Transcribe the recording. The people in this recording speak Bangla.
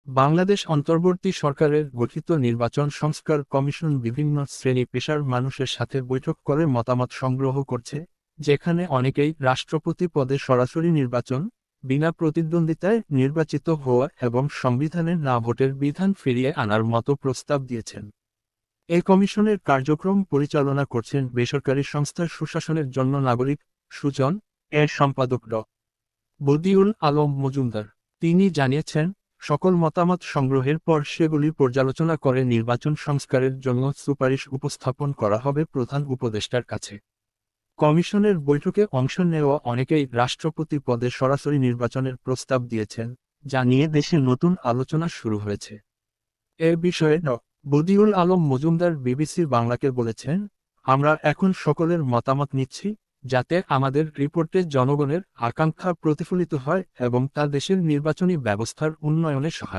বাংলাদেশ অন্তর্বর্তী সরকারের গঠিত নির্বাচন সংস্কার কমিশন বিভিন্ন শ্রেণী পেশার মানুষের সাথে বৈঠক করে মতামত সংগ্রহ করছে, যেখানে অনেকেই রাষ্ট্রপতি পদে সরাসরি নির্বাচন, বিনা প্রতিদ্বন্দ্বিতায় নির্বাচিত হওয়া এবং সংবিধানে না ভোটের বিধান ফিরিয়ে আনার মতো প্রস্তাব দিয়েছেন। এই কমিশনের কার্যক্রম পরিচালনা করছেন বেসরকারি সংস্থার সুশাসনের জন্য নাগরিক সুজন এর সম্পাদক বদিউল আলম মজুমদার। তিনি জানিয়েছেন, সকল মতামত সংগ্রহের পর সেগুলি পর্যালোচনা করে নির্বাচন সংস্কারের জন্য সুপারিশ উপস্থাপন করা হবে প্রধান উপদেষ্টার কাছে। কমিশনের বৈঠকে অংশ নেওয়া অনেকেই রাষ্ট্রপতি পদে সরাসরি নির্বাচনের প্রস্তাব দিয়েছেন, যা নিয়ে দেশে নতুন আলোচনা শুরু হয়েছে। এ বিষয়ে বদিউল আলম মজুমদার বিবিসি বাংলাকে বলেছেন, আমরা এখন সকলের মতামত নিচ্ছি, যাতে আমাদের রিপোর্টে জনগণের আকাঙ্ক্ষা প্রতিফলিত হয় এবং তা দেশের নির্বাচনী ব্যবস্থার উন্নয়নে সহায়ক